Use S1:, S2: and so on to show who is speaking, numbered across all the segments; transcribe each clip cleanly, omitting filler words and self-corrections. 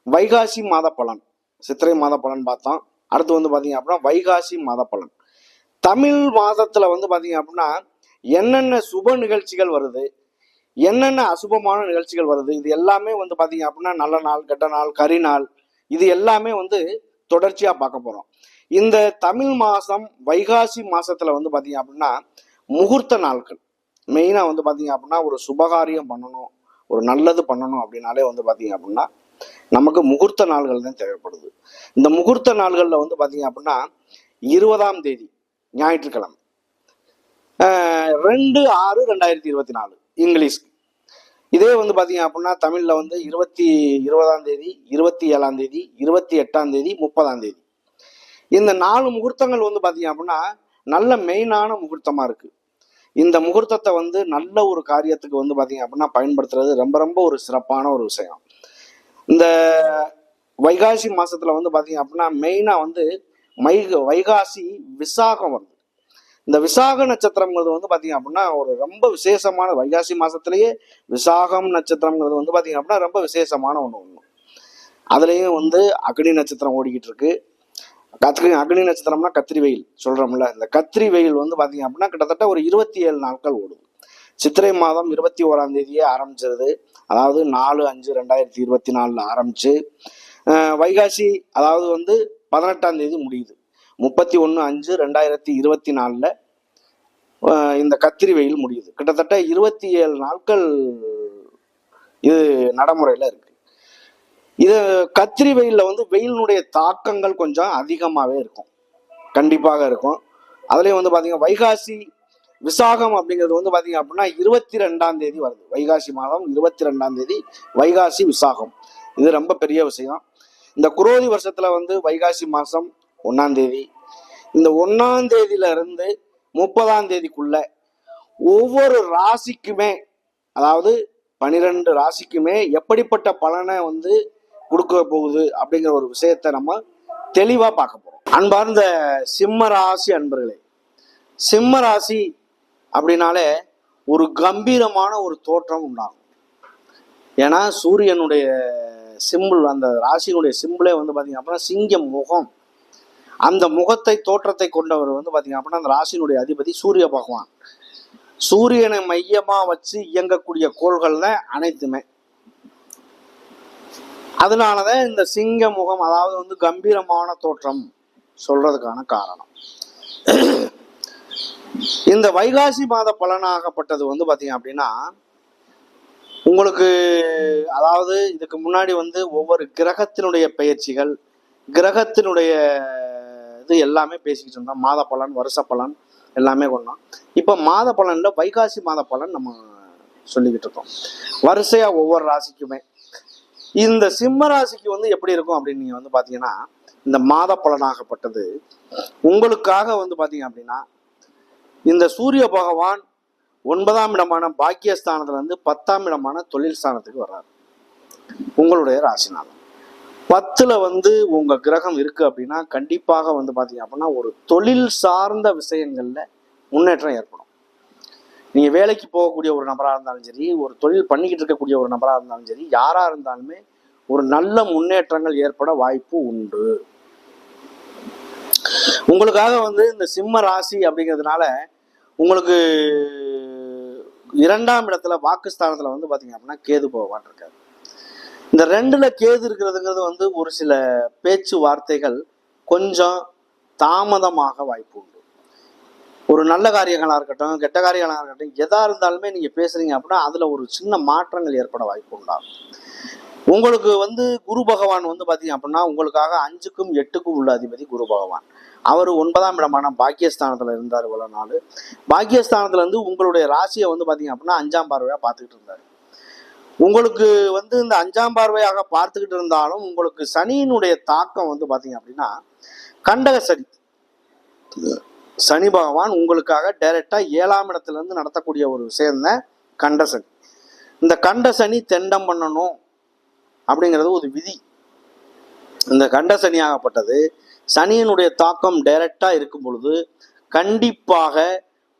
S1: வைகாசி மாத பலன், சித்திரை மாத பலன் பார்த்தோம். அடுத்து வந்து பார்த்தீங்க அப்படின்னா வைகாசி மாத பலன். தமிழ் மாதத்துல வந்து பார்த்தீங்க அப்படின்னா என்னென்ன சுப நிகழ்ச்சிகள் வருது, என்னென்ன அசுபமான நிகழ்ச்சிகள் வருது, இது எல்லாமே வந்து பார்த்தீங்க அப்படின்னா நல்ல நாள், கெட்ட நாள், கரி நாள், இது எல்லாமே வந்து தொடர்ச்சியா பார்க்க போறோம். இந்த தமிழ் மாசம் வைகாசி மாசத்துல வந்து பார்த்தீங்க அப்படின்னா முகூர்த்த நாட்கள் மெயினா வந்து பார்த்தீங்க அப்படின்னா ஒரு சுபகாரியம் பண்ணணும், ஒரு நல்லது பண்ணணும் அப்படின்னாலே வந்து பார்த்தீங்க அப்படின்னா நமக்கு முகூர்த்த நாள்கள் தான் தேவைப்படுது. இந்த முகூர்த்த நாள்கள்ல வந்து பார்த்தீங்க அப்படின்னா 20ஆம் தேதி ஞாயிற்றுக்கிழமை 2/6/2024 இங்கிலீஷ்க்கு. இதே வந்து பார்த்தீங்க அப்படின்னா தமிழில் வந்து 20ஆம் தேதி, 27ஆம் தேதி, 28ஆம் தேதி, 30ஆம் தேதி, இந்த 4 முகூர்த்தங்கள் வந்து பார்த்தீங்க அப்படின்னா நல்ல மெயினான முகூர்த்தமாக இருக்குது. இந்த முகூர்த்தத்தை வந்து நல்ல ஒரு காரியத்துக்கு வந்து பார்த்தீங்க அப்படின்னா பயன்படுத்துறது ரொம்ப ரொம்ப ஒரு சிறப்பான ஒரு விஷயம். இந்த வைகாசி மாசத்துல வந்து பார்த்தீங்க அப்படின்னா மெயினாக வந்து வைகாசி விசாகம் வருது. இந்த விசாக நட்சத்திரங்கிறது வந்து பார்த்தீங்க அப்படின்னா ஒரு ரொம்ப விசேஷமான, வைகாசி மாசத்திலேயே விசாகம் நட்சத்திரங்கிறது வந்து பார்த்தீங்க அப்படின்னா ரொம்ப விசேஷமான ஒன்று. அதுலேயும் வந்து அக்னி நட்சத்திரம் ஓடிக்கிட்டு இருக்கு. அக்னி நட்சத்திரம்னா கத்திரி வெயில் சொல்றோம்ல, இந்த கத்திரி வெயில் வந்து பார்த்தீங்க அப்படின்னா கிட்டத்தட்ட ஒரு 27 நாட்கள் ஓடுது. சித்திரை மாதம் 21ஆம் தேதியே ஆரம்பிச்சிருது. அதாவது 4/5/2024 ஆரம்பிச்சு வைகாசி அதாவது வந்து 18ஆம் தேதி முடியுது. 31/5/2024 இந்த கத்திரி வெயில் முடியுது. கிட்டத்தட்ட 27 நாட்கள் இது நடைமுறையில இருக்கு. இது கத்திரி வெயில்ல வந்து வெயிலினுடைய தாக்கங்கள் கொஞ்சம் அதிகமாகவே இருக்கும், கண்டிப்பாக இருக்கும். அதுலேயும் வந்து பார்த்தீங்கன்னா வைகாசி விசாகம் அப்படிங்கிறது வந்து பார்த்தீங்க அப்படின்னா 22ஆம் தேதி வருது. வைகாசி மாதம் 22ஆம் தேதி வைகாசி விசாகம். இது ரொம்ப பெரிய விஷயம். இந்த குரோதி வருஷத்துல வந்து வைகாசி மாதம் 1ஆம் தேதி, இந்த 1ஆம் தேதியில இருந்து 30ஆம் தேதிக்குள்ள ஒவ்வொரு ராசிக்குமே, அதாவது 12 ராசிக்குமே எப்படிப்பட்ட பலனை வந்து கொடுக்க போகுது அப்படிங்கிற ஒரு விஷயத்த நம்ம தெளிவா பார்க்க போறோம். அன்பார்ந்த சிம்ம ராசி அன்பர்களே, சிம்ம ராசி அப்படின்னாலே ஒரு கம்பீரமான ஒரு தோற்றம் உண்டாகும். ஏன்னா சூரியனுடைய சிம்பிள், அந்த ராசியினுடைய சிம்பிளே வந்து பார்த்தீங்க அப்படின்னா சிங்கம் முகம். அந்த முகத்தை தோற்றத்தை கொண்டவர் வந்து பார்த்தீங்க அப்படின்னா அந்த ராசியினுடைய அதிபதி சூரிய பகவான். சூரியனை மையமா வச்சு இயங்கக்கூடிய கோள்கள் தான் அனைத்துமே. அதனாலதான் இந்த சிங்க முகம், அதாவது வந்து கம்பீரமான தோற்றம் சொல்றதுக்கான காரணம். இந்த வைகாசி மாத பலனாகப்பட்டது வந்து பாத்தீங்க அப்படின்னா உங்களுக்கு, அதாவது இதுக்கு முன்னாடி வந்து ஒவ்வொரு கிரகத்தினுடைய பயிற்சிகள், கிரகத்தினுடைய இது எல்லாமே பேசிக்கிட்டு இருந்தோம். மாத பலன், வருஷ பலன் எல்லாமே கொண்டோம். இப்போ மாத பலன்ல வைகாசி மாத பலன் நம்ம சொல்லிக்கிட்டு இருக்கோம். வரிசையா ஒவ்வொரு ராசிக்குமே. இந்த சிம்ம ராசிக்கு வந்து எப்படி இருக்கும் அப்படின்னு நீங்க வந்து பாத்தீங்கன்னா, இந்த மாத பலனாகப்பட்டது உங்களுக்காக வந்து பாத்தீங்க அப்படின்னா இந்த சூரிய பகவான் 9ஆம் இடமான பாக்கியஸ்தானத்துல இருந்து 10ஆம் இடமான தொழில் ஸ்தானத்துக்கு வர்றாரு. உங்களுடைய ராசினால 10ல வந்து உங்க கிரகம் இருக்கு அப்படின்னா கண்டிப்பாக வந்து பாத்தீங்க அப்படின்னா ஒரு தொழில் சார்ந்த விஷயங்கள்ல முன்னேற்றம் ஏற்படும். நீங்க வேலைக்கு போகக்கூடிய ஒரு நபராக இருந்தாலும் சரி, ஒரு தொழில் பண்ணிக்கிட்டு இருக்கக்கூடிய ஒரு நபராக இருந்தாலும் சரி, யாரா இருந்தாலுமே ஒரு நல்ல முன்னேற்றங்கள் ஏற்பட வாய்ப்பு உண்டு. உங்களுக்காக வந்து இந்த சிம்ம ராசி அப்படிங்கிறதுனால உங்களுக்கு 2ஆம் இடத்துல வாக்குஸ்தானத்துல வந்து பாத்தீங்க அப்படின்னா கேது போவான் இருக்காரு. இந்த 2ல கேது இருக்கிறதுங்கிறது வந்து ஒரு சில பேச்சுவார்த்தைகள் கொஞ்சம் தாமதமாக வாய்ப்பு உண்டு. ஒரு நல்ல காரியங்களா இருக்கட்டும், கெட்ட காரியங்களா இருக்கட்டும், எதா இருந்தாலுமே நீங்க பேசுறீங்க அப்படின்னா அதுல ஒரு சின்ன மாற்றங்கள் ஏற்பட வாய்ப்பு உண்டாகும். உங்களுக்கு வந்து குரு பகவான் வந்து பாத்தீங்க அப்படின்னா உங்களுக்காக 5க்கும் 8க்கும் உள்ள அதிபதி குரு பகவான். அவர் 9ஆம் இடமான பாக்கியஸ்தானத்துல இருந்தார் இவ்வளவு நாள். பாக்கியஸ்தானத்துல இருந்து உங்களுடைய ராசியை வந்து பாத்தீங்க அப்படின்னா 5ஆம் பார்வையா பார்த்துக்கிட்டு இருந்தாரு. உங்களுக்கு வந்து இந்த 5ஆம் பார்வையாக பார்த்துக்கிட்டு இருந்தாலும் உங்களுக்கு சனியினுடைய தாக்கம் வந்து பாத்தீங்க அப்படின்னா கண்டக சனி. சனி பகவான் உங்களுக்காக டைரக்டா 7ஆம் இடத்துல இருந்து நடத்தக்கூடிய ஒரு விஷயம் தான் கண்ட சனி. இந்த கண்ட சனி தெண்டம் பண்ணணும் அப்படிங்கிறது ஒரு விதி. இந்த கண்ட சனியாகப்பட்டது சனியினுடைய தாக்கம் டைரக்டா இருக்கும் பொழுது கண்டிப்பாக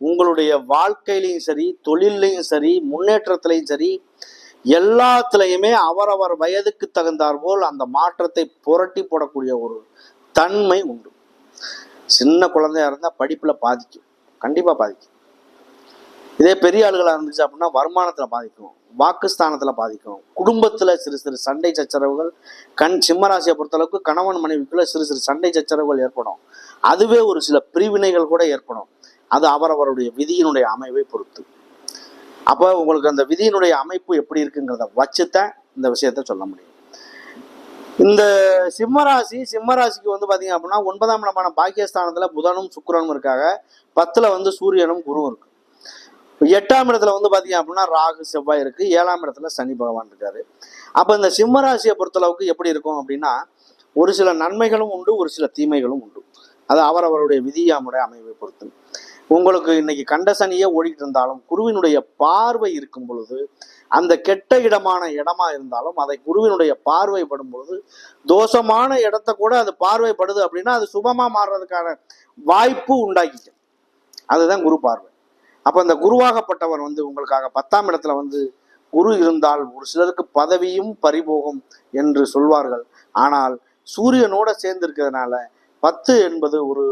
S1: உங்களுடைய வாழ்க்கையிலையும் சரி, தொழிலையும் சரி, முன்னேற்றத்திலையும் சரி, எல்லாத்துலயுமே அவரவர் வயதுக்கு தகுந்தாற் போல் அந்த மாற்றத்தை புரட்டி போடக்கூடிய ஒரு தன்மை உண்டு. சின்ன குழந்தையா இருந்தா படிப்புல பாதிக்கும், கண்டிப்பா பாதிக்கும். இதே பெரிய ஆளுகளா இருந்துச்சு அப்படின்னா வருமானத்துல பாதிக்கும், வாக்குஸ்தானத்துல பாதிக்கும், குடும்பத்துல சிறு சிறு சண்டை சச்சரவுகள். சிம்மராசியை பொறுத்தளவுக்கு கணவன் மனைவிக்குள்ள சிறு சிறு சண்டை சச்சரவுகள் ஏற்படும். அதுவே ஒரு சில பிரிவினைகள் கூட ஏற்படும். அது அவரவருடைய விதியினுடைய அமைவை பொறுத்து. அப்ப உங்களுக்கு அந்த விதியினுடைய அமைப்பு எப்படி இருக்குங்கிறத வச்சுதான் இந்த விஷயத்த சொல்ல முடியும். இந்த சிம்மராசிக்கு வந்து பாத்தீங்க அப்படின்னா 9ஆம் இடமான பாக்கியஸ்தானத்துல புதனும் சுக்கிரனும் இருக்காங்க. 10ல் சூரியனும் குருவும் இருக்கு. 8ஆம் இடத்துல வந்து பாத்தீங்க அப்படின்னா ராகு செவ்வாய் இருக்கு. 7ஆம் இடத்துல சனி பகவான் இருக்காரு. அப்ப இந்த சிம்மராசியை பொறுத்தளவுக்கு எப்படி இருக்கும் அப்படின்னா, ஒரு சில நன்மைகளும் உண்டு, ஒரு சில தீமைகளும் உண்டு. அது அவரவருடைய விதியாமுடைய அமைவை பொறுத்து. உங்களுக்கு இன்னைக்கு கண்ட சனியே ஓடிக்கிட்டு இருந்தாலும் குருவினுடைய பார்வை இருக்கும் பொழுது, அந்த கெட்ட இடமா இருந்தாலும் அதை குருவினுடைய பார்வை படும் பொழுது, தோஷமான இடத்த கூட அது பார்வைப்படுது அப்படின்னா அது சுபமா மாறுறதுக்கான வாய்ப்பு உண்டாக்கிக்கும். அதுதான் குரு பார்வை. அப்ப அந்த குருவாகப்பட்டவர் வந்து உங்களுக்காக 10ஆம் இடத்துல வந்து குரு இருந்தால் ஒரு சிலருக்கு பதவியும் பறிபோகும் என்று சொல்வார்கள். ஆனால் சூரியனோட சேர்ந்து இருக்கிறதுனால 10 என்பது ஒரு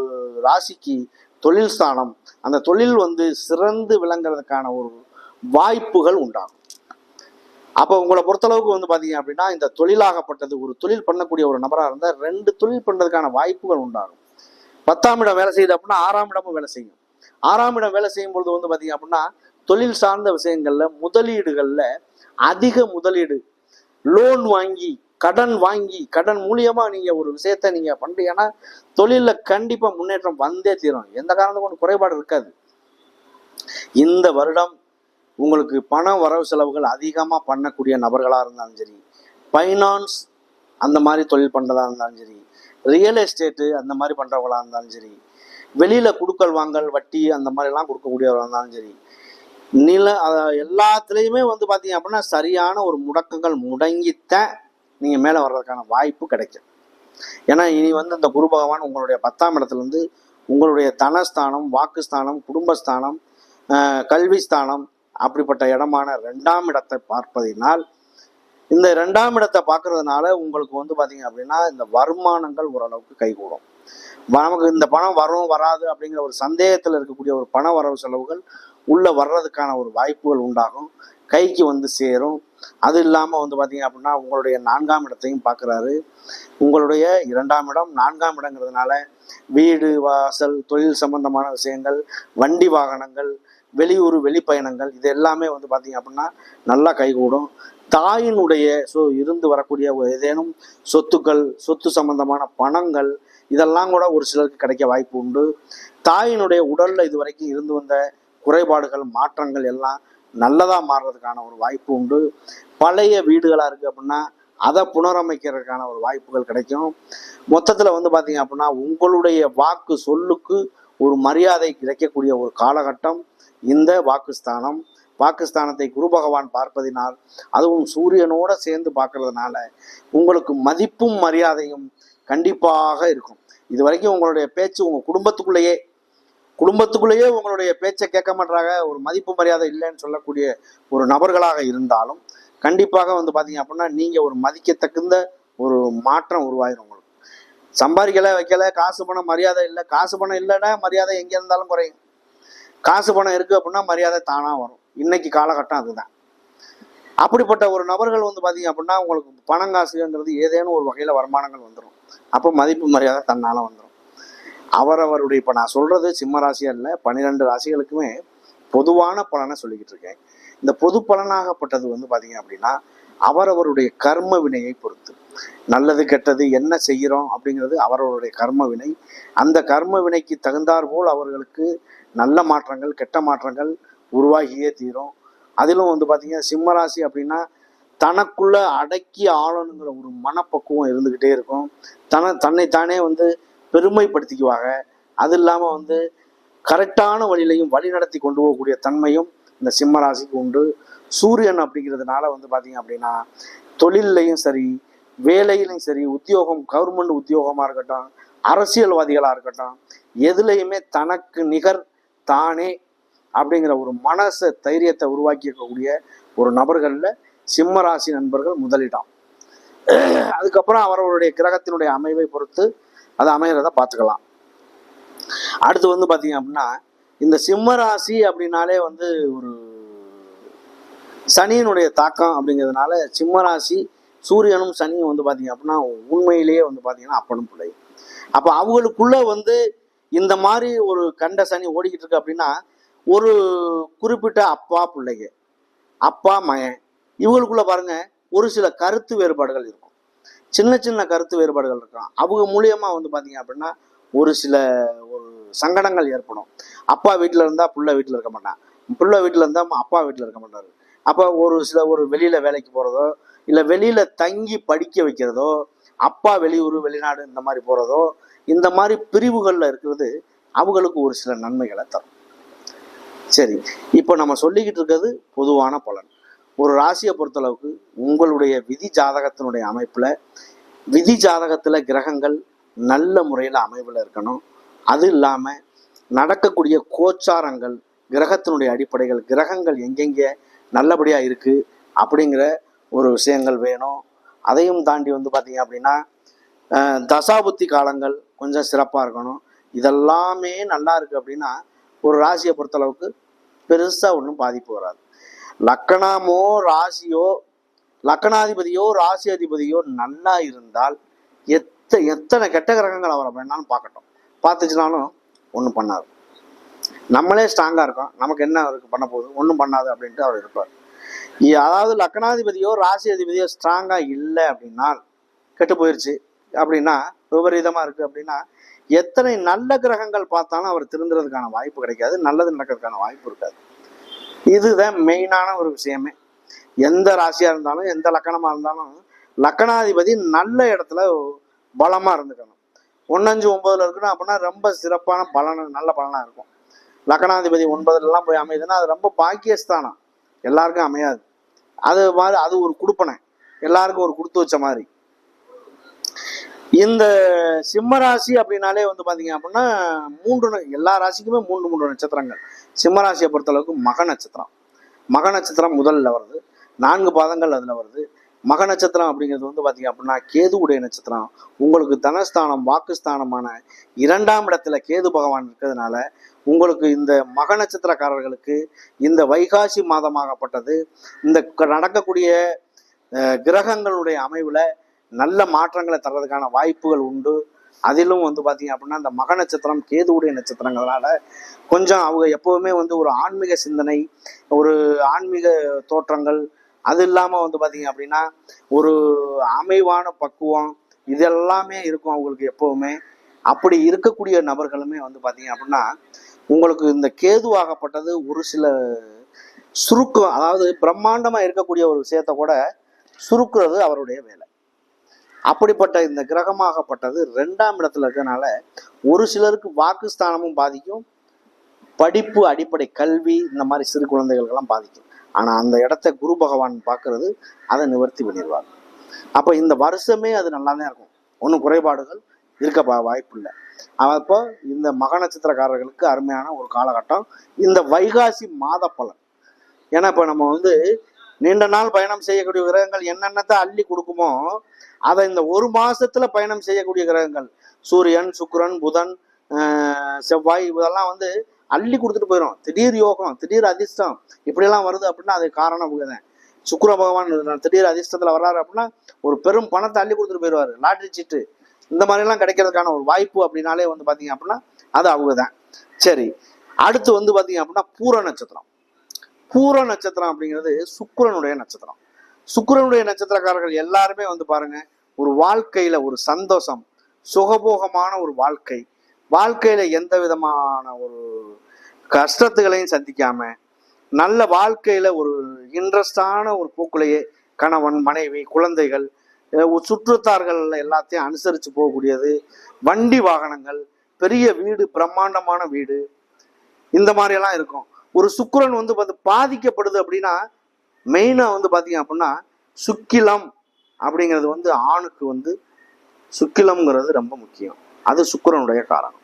S1: ராசிக்கு தொழில் ஸ்தானம். அந்த தொழில் வந்து சிறந்து விளங்குறதுக்கான ஒரு வாய்ப்புகள் உண்டாகும். அப்போ உங்களை பொறுத்தளவுக்கு வந்து பாத்தீங்க அப்படின்னா, இந்த தொழிலாகப்பட்டது ஒரு தொழில் பண்ணக்கூடிய ஒரு நபராக இருந்தால் 2 தொழில் பண்றதுக்கான வாய்ப்புகள் உண்டாகும். 10ஆம் இடம் வேலை செய்யுது அப்படின்னா 6ஆம் இடமும் வேலை செய்யும். 6ஆம் இடம் வேலை செய்யும் பொழுது வந்து பாத்தீங்க அப்படின்னா தொழில் சார்ந்த விஷயங்கள்ல முதலீடுகள்ல அதிக முதலீடு, லோன் வாங்கி கடன் மூலியமா நீங்க ஒரு விஷயத்த நீங்க பண்றீங்கன்னா தொழில கண்டிப்பா முன்னேற்றம் வந்தே தீரும். எந்த காரணத்துக்கு ஒன்று குறைபாடு இருக்காது. இந்த வருடம் உங்களுக்கு பண வரவு செலவுகள் அதிகமா பண்ணக்கூடிய நபர்களா இருந்தாலும் சரி, பைனான்ஸ் அந்த மாதிரி தொழில் பண்றதா இருந்தாலும் சரி, ரியல் எஸ்டேட்டு அந்த மாதிரி பண்றவங்களா இருந்தாலும் சரி, வெளியில குடுக்கல் வாங்கல் வட்டி அந்த மாதிரி எல்லாம் கொடுக்கக்கூடியவர்களா இருந்தாலும் சரி, எல்லாத்துலயுமே வந்து பாத்தீங்க அப்படின்னா சரியான ஒரு முடக்கங்கள் முடங்கித்தான் நீங்க மேல வர்றதுக்கான வாய்ப்பு கிடைக்கும். ஏன்னா இனி வந்து இந்த குரு பகவான் உங்களுடைய 10ஆம் இடத்துல இருந்து உங்களுடைய தனஸ்தானம், வாக்குஸ்தானம், குடும்பஸ்தானம், கல்வி ஸ்தானம் அப்படிப்பட்ட இடமான 2ஆம் இடத்தை பார்ப்பதினால், இந்த 2ஆம் இடத்தை பார்க்கறதுனால உங்களுக்கு வந்து பாத்தீங்க அப்படின்னா இந்த வருமானங்கள் ஓரளவுக்கு கைகூடும். நமக்கு இந்த பணம் வரும் வராது அப்படிங்கிற ஒரு சந்தேகத்தில் இருக்கக்கூடிய ஒரு பண வரவு செலவுகள் உள்ள வர்றதுக்கான ஒரு வாய்ப்புகள் உண்டாகும், கைக்கு வந்து சேரும். அது இல்லாமல் வந்து பார்த்தீங்க அப்படின்னா உங்களுடைய 4ஆம் இடத்தையும் பார்க்குறாரு. உங்களுடைய 2ஆம் இடம் 4ஆம் இடங்கிறதுனால வீடு வாசல், தொழில் சம்பந்தமான விஷயங்கள், வண்டி வாகனங்கள், வெளியூர் வெளிப்பயணங்கள் இது எல்லாமே வந்து பார்த்தீங்க அப்படின்னா நல்லா கைகூடும். தாயினுடைய இருந்து வரக்கூடிய ஏதேனும் சொத்துக்கள், சொத்து சம்பந்தமான பணங்கள் இதெல்லாம் கூட ஒரு சிலருக்கு கிடைக்க வாய்ப்பு உண்டு. தாயினுடைய உடல்ல இது வரைக்கும் இருந்து வந்த குறைபாடுகள், மாற்றங்கள் எல்லாம் நல்லதா மாறுறதுக்கான ஒரு வாய்ப்பு உண்டு. பழைய வீடுகளா இருக்கு அப்படின்னா அதை புனரமைக்கிறதுக்கான ஒரு வாய்ப்புகள் கிடைக்கும். மொத்தத்துல வந்து பாத்தீங்க அப்படின்னா உங்களுடைய வாக்கு சொல்லுக்கு ஒரு மரியாதை கிடைக்கக்கூடிய ஒரு காலகட்டம் இந்த வாக்குஸ்தானம். வாக்குஸ்தானத்தை குரு பகவான் பார்ப்பதினால், அதுவும் சூரியனோட சேர்ந்து பார்க்கறதுனால உங்களுக்கு மதிப்பும் மரியாதையும் கண்டிப்பாக இருக்கும். இது வரைக்கும் உங்களுடைய பேச்சு உங்க குடும்பத்துக்குள்ளேயே உங்களுடைய பேச்சை கேட்க மாட்டாங்க, ஒரு மதிப்பு மரியாதை இல்லைன்னு சொல்லக்கூடிய ஒரு நபர்களாக இருந்தாலும் கண்டிப்பாக வந்து பாத்தீங்க அப்படின்னா நீங்க ஒரு மதிக்கத்தகுந்த ஒரு மாற்றம் உருவாயிரும். உங்களுக்கு சம்பாதிக்கல வைக்கல, காசு பணம் மரியாதை இல்லை. காசு பணம் இல்லைன்னா மரியாதை எங்க இருந்தாலும் குறையும். காசு பணம் இருக்கு அப்படின்னா மரியாதை தானா வரும். இன்னைக்கு காலகட்டம் அதுதான். அப்படிப்பட்ட ஒரு நபர்கள் வந்து பாத்தீங்க அப்படின்னா உங்களுக்கு பணம் காசுங்கிறது ஏதேனும் ஒரு வகையில வருமானங்கள் வந்துடும். அப்போ மதிப்பு மரியாதை தன்னால வந்துடும். அவரவருடைய, இப்ப நான் சொல்றது சிம்ம ராசியா இல்லை, 12 ராசிகளுக்குமே பொதுவான பலனை சொல்லிக்கிட்டு இருக்கேன். இந்த பொது பலனாகப்பட்டது வந்து பாத்தீங்க அப்படின்னா அவரவருடைய கர்ம வினையை பொறுத்து, நல்லது கெட்டது என்ன செய்கிறோம் அப்படிங்கிறது அவரவருடைய கர்ம வினை. அந்த கர்ம வினைக்கு தகுந்தாற் போல் அவர்களுக்கு நல்ல மாற்றங்கள் கெட்ட மாற்றங்கள் உருவாகியே தீரும். அதிலும் வந்து பாத்தீங்கன்னா சிம்மராசி அப்படின்னா தனக்குள்ள அடக்கி ஆளணுங்கிற ஒரு மனப்பக்குவம் இருந்துகிட்டே இருக்கும். தன்னைத்தானே வந்து பெருமைப்படுத்திக்குவாங்க. அது இல்லாம வந்து கரெக்டான வழியிலையும் வழி நடத்தி கொண்டு போகக்கூடிய தன்மையும் இந்த சிம்ம ராசிக்கு உண்டு. சூரியன் அப்படிங்கிறதுனால வந்து பாத்தீங்க அப்படின்னா தொழிலையும் சரி, வேலையிலையும் சரி, உத்தியோகம், கவர்மெண்ட் உத்தியோகமா இருக்கட்டும், அரசியல்வாதிகளா இருக்கட்டும், எதுலையுமே தனக்கு நிகர் தானே அப்படிங்கிற ஒரு மனச தைரியத்தை உருவாக்கி இருக்கக்கூடிய ஒரு நபர்கள்ல சிம்ம ராசி நண்பர்கள் முதலிடம். அதுக்கப்புறம் அவர்களுடைய கிரகத்தினுடைய அமைவை பொறுத்து அது அமைகிறத பார்த்துக்கலாம். அடுத்து வந்து பார்த்தீங்க அப்படின்னா, இந்த சிம்ம ராசி அப்படின்னாலே வந்து ஒரு சனியினுடைய தாக்கம் அப்படிங்கிறதுனால சிம்ம ராசி சூரியனும் சனியும் வந்து பார்த்தீங்க அப்படின்னா உண்மையிலேயே வந்து பார்த்தீங்கன்னா அப்பனும் பிள்ளை. அப்போ அவங்களுக்குள்ள வந்து இந்த மாதிரி ஒரு கண்ட சனி ஓடிக்கிட்டு இருக்கு அப்படின்னா, ஒரு குறிப்பிட்ட அப்பா பிள்ளைங்க, அப்பா மகன், இவங்களுக்குள்ள பாருங்க ஒரு சில கருத்து வேறுபாடுகள் இருக்கும். சின்ன சின்ன கருத்து வேறுபாடுகள் இருக்கும். அவங்க மூலியமா வந்து பார்த்தீங்க அப்படின்னா ஒரு சில ஒரு சங்கடங்கள் ஏற்படும். அப்பா வீட்டில் இருந்தால் புள்ள வீட்டில் இருக்க மாட்டான், புள்ள வீட்டில் இருந்தால் அப்பா வீட்டில் இருக்க மாட்டாரு. அப்போ ஒரு சில ஒரு வெளியில வேலைக்கு போகிறதோ இல்லை வெளியில தங்கி படிக்க வைக்கிறதோ, அப்பா வெளியூர் வெளிநாடு இந்த மாதிரி போகிறதோ, இந்த மாதிரி பிரிவுகளில் இருக்கிறது அவங்களுக்கு ஒரு சில நன்மைகளை தரும். சரி, இப்போ நம்ம சொல்லிக்கிட்டு இருக்கிறது பொதுவான பலன். ஒரு ராசியை பொறுத்தளவுக்கு உங்களுடைய விதி ஜாதகத்தினுடைய அமைப்பில், விதி ஜாதகத்தில் கிரகங்கள் நல்ல முறையில் அமைவில் இருக்கணும். அது இல்லாமல் நடக்கக்கூடிய கோச்சாரங்கள், கிரகத்தினுடைய அடிப்படைகள், கிரகங்கள் எங்கெங்கே நல்லபடியாக இருக்குது அப்படிங்கிற ஒரு விஷயங்கள் வேணும். அதையும் தாண்டி வந்து பார்த்தீங்க அப்படின்னா தசாபுத்தி காலங்கள் கொஞ்சம் சிறப்பாக இருக்கணும். இதெல்லாமே நல்லா இருக்குது அப்படின்னா ஒரு ராசியை பொறுத்தளவுக்கு பெருசாக ஒன்றும் பாதிப்பு வராது. லக்கணமோ ராசியோ லக்கணாதிபதியோ ராசி அதிபதியோ நல்லா இருந்தால் எத்தனை கெட்ட கிரகங்கள் அவரை வேணாலும் பார்க்கட்டும், பார்த்துச்சுனாலும் ஒன்றும் பண்ணாது. நம்மளே ஸ்ட்ராங்காக இருக்கோம், நமக்கு என்ன அவருக்கு பண்ண போகுது, ஒன்றும் பண்ணாது அப்படின்ட்டு அவர் இருப்பார். அதாவது லக்கணாதிபதியோ ராசி அதிபதியோ ஸ்ட்ராங்காக இல்லை அப்படின்னா, கெட்டு போயிடுச்சு அப்படின்னா, விபரீதமாக இருக்குது அப்படின்னா, எத்தனை நல்ல கிரகங்கள் பார்த்தாலும் அவர் திருந்துறதுக்கான வாய்ப்பு கிடைக்காது, நல்லது நடக்கிறதுக்கான வாய்ப்பு இருக்காது. இதுதான் மெயினான ஒரு விஷயமே. எந்த ராசியாக இருந்தாலும் எந்த லக்கணமாக இருந்தாலும் லக்கணாதிபதி நல்ல இடத்துல பலமாக இருந்துக்கணும். 1, 5, 9 இருக்கணும் அப்படின்னா ரொம்ப சிறப்பான பலன், நல்ல பலனாக இருக்கும். லக்கணாதிபதி 9 போய் அமையுதுன்னா அது ரொம்ப பாக்கியஸ்தானம், எல்லாருக்கும் அமையாது. அது மாதிரி அது ஒரு கொடுப்பனை, எல்லாருக்கும் ஒரு கொடுத்து வச்ச மாதிரி. இந்த சிம்ம ராசி அப்படின்னாலே வந்து பார்த்தீங்க அப்படின்னா 3 எல்லா ராசிக்குமே 3 நட்சத்திரங்கள். சிம்ம ராசியை பொறுத்தளவுக்கு மக நட்சத்திரம், மக நட்சத்திரம் முதல்ல வருது, 4 பாதங்கள் அதில் வருது. மக நட்சத்திரம் அப்படிங்கிறது வந்து பார்த்தீங்க அப்படின்னா கேதுவுடைய நட்சத்திரம். உங்களுக்கு தனஸ்தானம் வாக்குஸ்தானமான 2ஆம் இடத்துல கேது பகவான் இருக்கிறதுனால உங்களுக்கு இந்த மக நட்சத்திரக்காரர்களுக்கு இந்த வைகாசி மாதமாகப்பட்டது இந்த நடக்கக்கூடிய கிரகங்களுடைய அமைவில் நல்ல மாற்றங்களை தர்றதுக்கான வாய்ப்புகள் உண்டு. அதிலும் வந்து பார்த்தீங்க அப்படின்னா இந்த மக நட்சத்திரம் கேதுவுடைய நட்சத்திரங்களால கொஞ்சம் அவங்க எப்போவுமே வந்து ஒரு ஆன்மீக சிந்தனை, ஒரு ஆன்மீக தோற்றங்கள், அது இல்லாமல் வந்து பார்த்தீங்க அப்படின்னா ஒரு அமைவான பக்குவம், இதெல்லாமே இருக்கும் அவங்களுக்கு எப்போவுமே. அப்படி இருக்கக்கூடிய நபர்களுமே வந்து பார்த்தீங்க அப்படின்னா உங்களுக்கு இந்த கேது ஆகப்பட்டது ஒரு சில சுருக்கம், அதாவது பிரம்மாண்டமாக இருக்கக்கூடிய ஒரு விஷயத்த கூட சுருக்குறது அவருடைய வேலை. அப்படிப்பட்ட இந்த கிரகமாகப்பட்டது 2ஆம் இடத்துல இருக்கிறதுனால ஒரு சிலருக்கு வாக்குஸ்தானமும் பாதிக்கும், படிப்பு அடிப்படை கல்வி இந்த மாதிரி சிறு குழந்தைகளுக்கெல்லாம் பாதிக்கும். ஆனால் அந்த இடத்த குரு பகவான் பார்க்கறது அதை நிவர்த்தி பண்ணிடுவார். அப்போ இந்த வருஷமே அது நல்லா தான் இருக்கும், ஒன்றும் குறைபாடுகள் இருக்க வாய்ப்பு இல்லை. அப்போ இந்த மக நட்சத்திரக்காரர்களுக்கு அருமையான ஒரு காலகட்டம் இந்த வைகாசி மாத பலன். ஏன்னா இப்போ நம்ம வந்து நீண்ட நாள் பயணம் செய்யக்கூடிய கிரகங்கள் என்னென்னத்தை அள்ளி கொடுக்குமோ அதை இந்த ஒரு மாசத்துல பயணம் செய்யக்கூடிய கிரகங்கள் சூரியன், சுக்கிரன், புதன், செவ்வாய் இதெல்லாம் வந்து அள்ளி கொடுத்துட்டு போயிடும். திடீர் யோகம், திடீர் அதிர்ஷ்டம் இப்படியெல்லாம் வருது அப்படின்னா அது காரணம் தான். சுக்கிர பகவான் திடீர் அதிர்ஷ்டத்துல வர்றாரு அப்படின்னா ஒரு பெரும் பணத்தை அள்ளி கொடுத்துட்டு போயிடுவாரு. லாட்ரி சீட்டு இந்த மாதிரிலாம் கிடைக்கிறதுக்கான ஒரு வாய்ப்பு அப்படின்னாலே வந்து பார்த்தீங்க அப்படின்னா அது அவங்க தான். சரி, அடுத்து வந்து பார்த்தீங்க அப்படின்னா பூர நட்சத்திரம். பூர நட்சத்திரம் அப்படிங்கிறது சுக்கிரனுடைய நட்சத்திரம். சுக்கிரனுடைய நட்சத்திரக்காரர்கள் எல்லாருமே வந்து பாருங்க ஒரு வாழ்க்கையில ஒரு சந்தோஷம், சுகபோகமான ஒரு வாழ்க்கை, வாழ்க்கையில எந்த விதமான ஒரு கஷ்டத்துகளையும் சந்திக்காம நல்ல வாழ்க்கையில ஒரு இன்ட்ரெஸ்டான ஒரு போக்குலையே கணவன், மனைவி, குழந்தைகள், சுற்றுத்தார்கள் எல்லாத்தையும் அனுசரித்து போகக்கூடியது, வண்டி வாகனங்கள், பெரிய வீடு, பிரம்மாண்டமான வீடு, இந்த மாதிரியெல்லாம் இருக்கும். ஒரு சுக்கிரன் வந்து பாதிக்கப்படுது அப்படின்னா மெயினாக வந்து பார்த்தீங்க அப்படின்னா சுக்கிலம் அப்படிங்கிறது வந்து ஆணுக்கு வந்து சுக்கிலம்ங்கிறது ரொம்ப முக்கியம், அது சுக்கிரனுடைய காரணம்.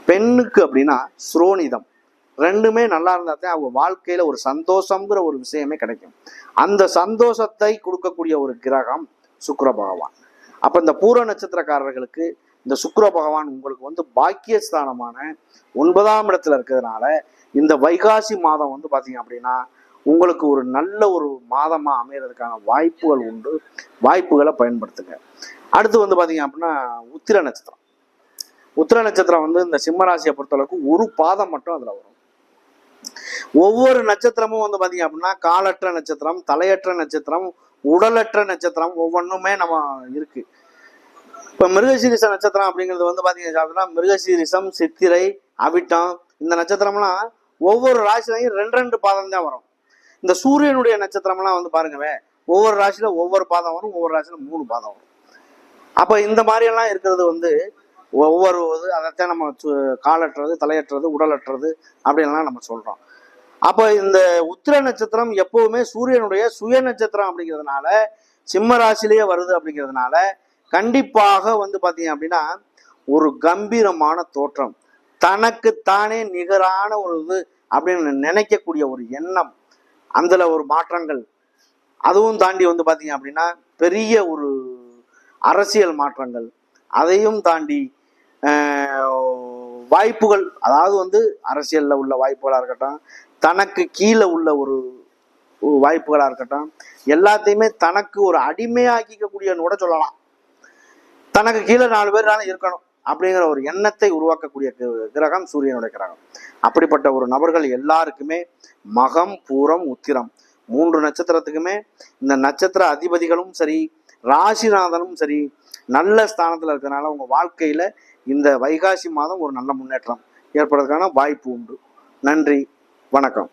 S1: பெண்ணுக்கு அப்படின்னா சுரோனிதம், ரெண்டுமே நல்லா இருந்தா தான் அவங்க வாழ்க்கையில ஒரு சந்தோஷம்ங்கிற ஒரு விஷயமே கிடைக்கும். அந்த சந்தோஷத்தை கொடுக்கக்கூடிய ஒரு கிரகம் சுக்கிர பகவான். அப்ப இந்த பூர நட்சத்திரக்காரர்களுக்கு இந்த சுக்கிர பகவான் உங்களுக்கு வந்து பாக்கியஸ்தானமான 9ஆம் இடத்துல இருக்கிறதுனால இந்த வைகாசி மாதம் வந்து பாத்தீங்க அப்படின்னா உங்களுக்கு ஒரு நல்ல ஒரு மாதமா அமையறதுக்கான வாய்ப்புகள் உண்டு. வாய்ப்புகளை பயன்படுத்துங்க. அடுத்து வந்து பாத்தீங்க அப்படின்னா உத்திர நட்சத்திரம். உத்திர நட்சத்திரம் வந்து இந்த சிம்மராசியை பொறுத்தளவுக்கு ஒரு பாதம் மட்டும் அதுல வரும். ஒவ்வொரு நட்சத்திரமும் வந்து பாத்தீங்க அப்படின்னா காலற்ற நட்சத்திரம், தலையற்ற நட்சத்திரம், உடலற்ற நட்சத்திரம் ஒவ்வொன்றுமே நம்ம இருக்கு. இப்ப மிருகசீரிச நட்சத்திரம் அப்படிங்கிறது வந்து பாத்தீங்கன்னா அப்படின்னா மிருகசீரிசம், சித்திரை, அவிட்டம் இந்த நட்சத்திரம்லாம் ஒவ்வொரு ராசிலையும் 2 பாதம் தான் வரும். இந்த சூரியனுடைய நட்சத்திரம்லாம் வந்து பாருங்கவே ஒவ்வொரு ராசியில ஒவ்வொரு பாதம் வரும், ஒவ்வொரு ராசியில 3 பாதம் வரும். அப்ப இந்த மாதிரி எல்லாம் இருக்கிறது வந்து ஒவ்வொரு அதைத்தான் நம்ம காலற்றது, தலையற்றது, உடலற்றது அப்படின்லாம் நம்ம சொல்றோம். அப்ப இந்த உத்திர நட்சத்திரம் எப்பவுமே சூரியனுடைய சுய நட்சத்திரம் அப்படிங்கிறதுனால சிம்ம ராசிலேயே வருது அப்படிங்கிறதுனால கண்டிப்பாக வந்து பாத்தீங்க அப்படின்னா ஒரு கம்பீரமான தோற்றம், தனக்கு தானே நிகரான ஒரு இது அப்படின்னு நினைக்கக்கூடிய ஒரு எண்ணம், அதுல ஒரு மாற்றங்கள், அதுவும் தாண்டி வந்து பாத்தீங்க அப்படின்னா பெரிய ஒரு அரசியல் மாற்றங்கள், அதையும் தாண்டி வாய்ப்புகள், அதாவது வந்து அரசியல்ல உள்ள வாய்ப்புகளா இருக்கட்டும், தனக்கு கீழே உள்ள ஒரு வாய்ப்புகளா இருக்கட்டும், எல்லாத்தையுமே தனக்கு ஒரு அடிமையாக்கிக்கக்கூடிய கூட சொல்லலாம். தனக்கு கீழே 4 பேர் இருக்கணும் அப்படிங்கிற ஒரு எண்ணத்தை உருவாக்கக்கூடிய கிரகம் சூரியனுடைய கிரகம். அப்படிப்பட்ட ஒரு நபர்கள் எல்லாருக்குமே மகம், பூரம், உத்திரம் 3 நட்சத்திரத்துக்குமே இந்த நட்சத்திர அதிபதிகளும் சரி, ராசிநாதனும் சரி நல்ல ஸ்தானத்துல இருக்கிறதுனால உங்க வாழ்க்கையில இந்த வைகாசி மாதம் ஒரு நல்ல முன்னேற்றம் ஏற்படுறதுக்கான வாய்ப்பு உண்டு. நன்றி, வணக்கம்.